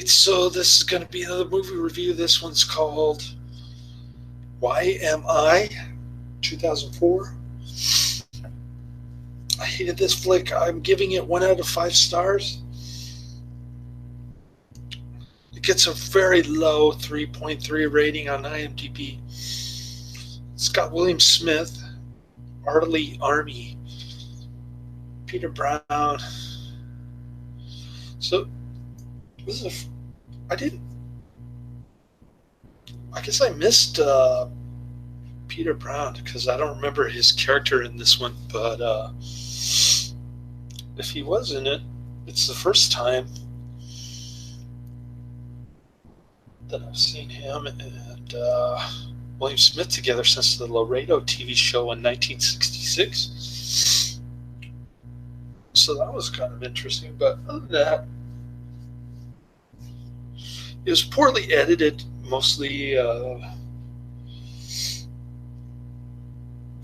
So this is going to be another movie review. This one's called Y.M.I. 2004. I hated this flick. I'm giving it 1 out of 5 stars. It gets a very low 3.3 rating on IMDb. It's got William Smith, Ermey, Peter Brown. So this is I didn't. I guess I missed Peter Brown because I don't remember his character in this one. But if he was in it, it's the first time that I've seen him and William Smith together since the Laredo TV show in 1966. So that was kind of interesting. But other than that, it was poorly edited, mostly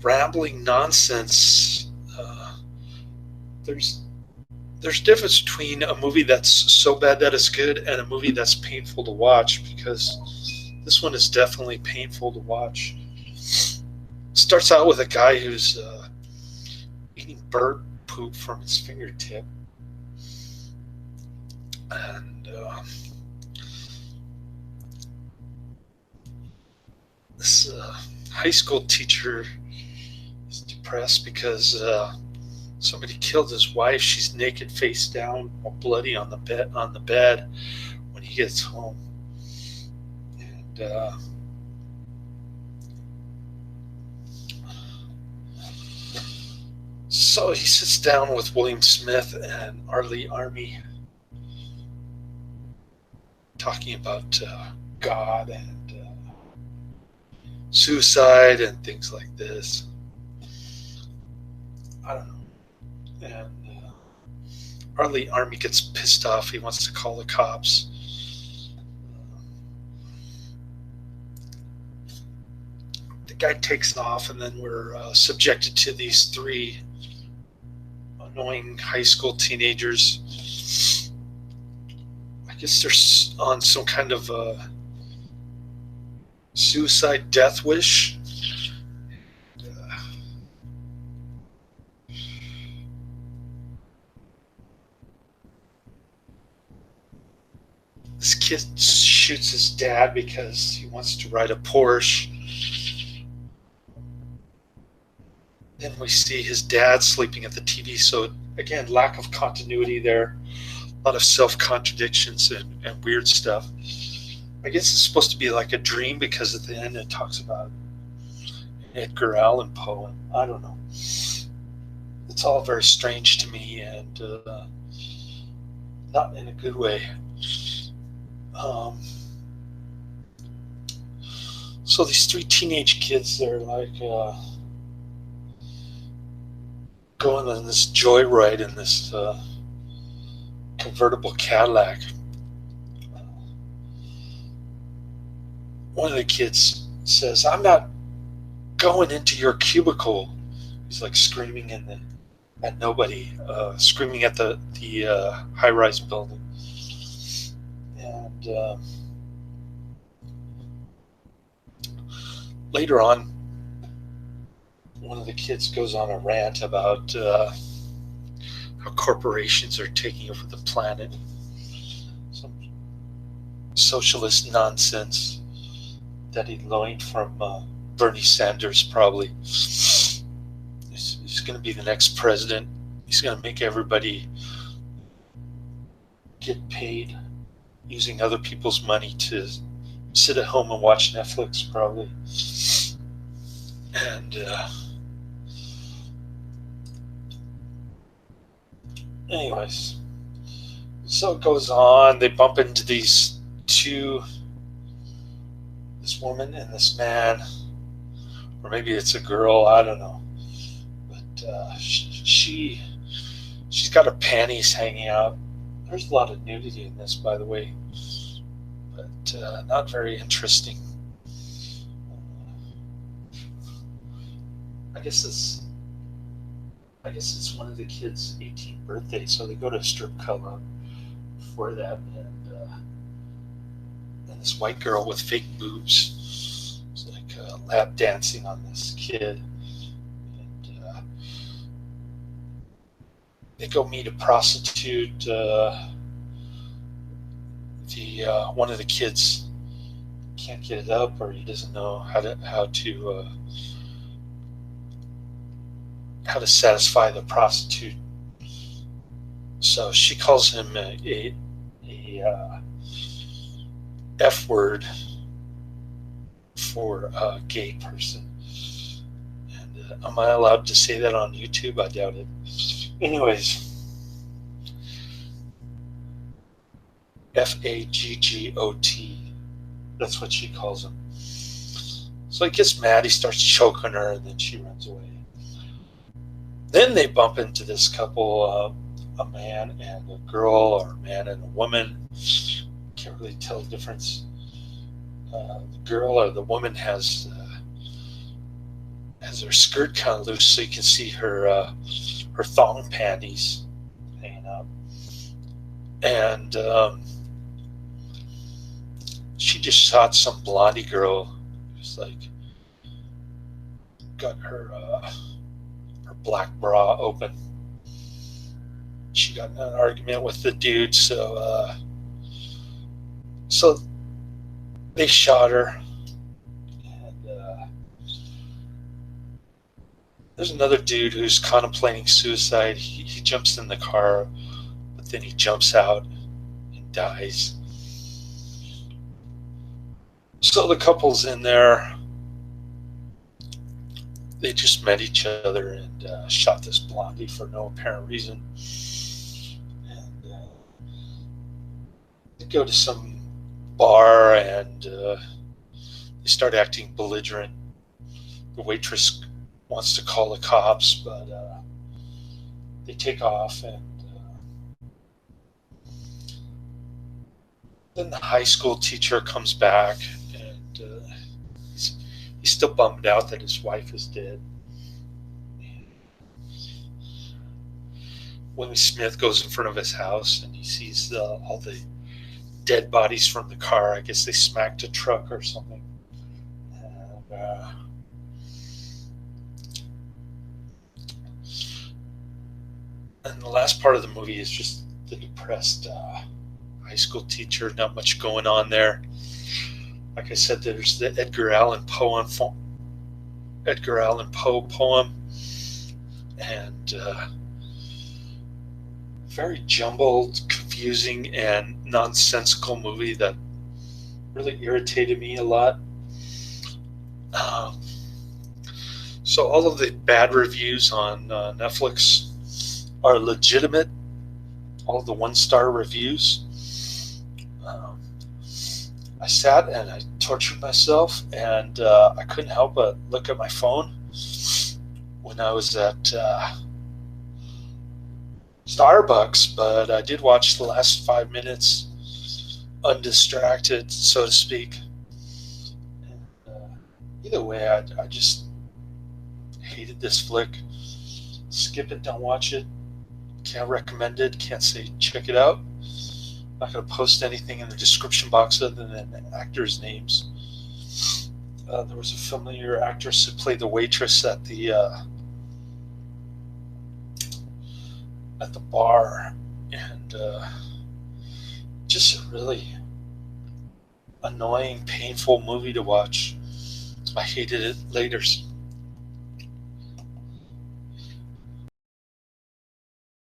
rambling nonsense. There's there's difference between a movie that's so bad that it's good and a movie that's painful to watch, because this one is definitely painful to watch. It starts out with a guy who's eating bird poop from his fingertip, and this high school teacher is depressed because somebody killed his wife. She's naked, face down, all bloody on the bed when he gets home, and so he sits down with William Smith and Ermey, talking about God and suicide and things like this. I don't know. And Ermey gets pissed off. He wants to call the cops. The guy takes off, and then we're subjected to these three annoying high school teenagers. I guess they're on some kind of suicide death wish. This kid shoots his dad because he wants to ride a Porsche. Then we see his dad sleeping at the TV. So again, lack of continuity there. A lot of self-contradictions and weird stuff. I guess it's supposed to be like a dream because at the end it talks about Edgar Allan Poe. I don't know. It's all very strange to me, and not in a good way. So these three teenage kids, they're like going on this joyride in this convertible Cadillac. One of the kids says, "I'm not going into your cubicle." He's like screaming at nobody, screaming at the high-rise building. And later on, one of the kids goes on a rant about how corporations are taking over the planet. Some socialist nonsense that he learned from Bernie Sanders, probably. He's going to be the next president. He's going to make everybody get paid using other people's money to sit at home and watch Netflix, probably. And anyways, so it goes on. They bump into these two, this woman and this man, or maybe it's a girl, I don't know. But she's got her panties hanging out. There's a lot of nudity in this, by the way, but not very interesting. I guess it's one of the kids' 18th birthday, so they go to a strip club before that, and this white girl with fake boobs was like lap dancing on this kid, and they go meet a prostitute. One of the kids can't get it up, or he doesn't know how to satisfy the prostitute. So she calls him a F word for a gay person. And am I allowed to say that on YouTube? I doubt it. Anyways, Faggot. That's what she calls him. So he gets mad, he starts choking her, and then she runs away. Then they bump into this couple, a man and a girl, or a man and a woman. Can't really tell the difference. The girl or the woman has her skirt kind of loose, so you can see her thong panties hanging out. And she just shot some blondie girl who's like got her black bra open. She got in an argument with the dude, so they shot her. And there's another dude who's contemplating suicide. He jumps in the car, but then he jumps out and dies. So the couple's in there. They just met each other and shot this blondie for no apparent reason. And they go to some bar, and they start acting belligerent. The waitress wants to call the cops, but they take off, and then the high school teacher comes back, and he's still bummed out that his wife is dead. Willie Smith goes in front of his house, and he sees all the dead bodies from the car. I guess they smacked a truck or something. And the last part of the movie is just the depressed high school teacher. Not much going on there. Like I said, there's the Edgar Allan Poe poem, and very jumbled, confusing, and nonsensical movie that really irritated me a lot. So all of the bad reviews on Netflix are legitimate. All of the one-star reviews. I sat and I tortured myself, and I couldn't help but look at my phone when I was at Starbucks, but I did watch the last 5 minutes undistracted, so to speak. And, either way, I just hated this flick. Skip it, don't watch it. Can't recommend it, can't say check it out. I'm not going to post anything in the description box other than actors' names. There was a familiar actress who played the waitress at the bar, and just a really annoying, painful movie to watch. I hated it later.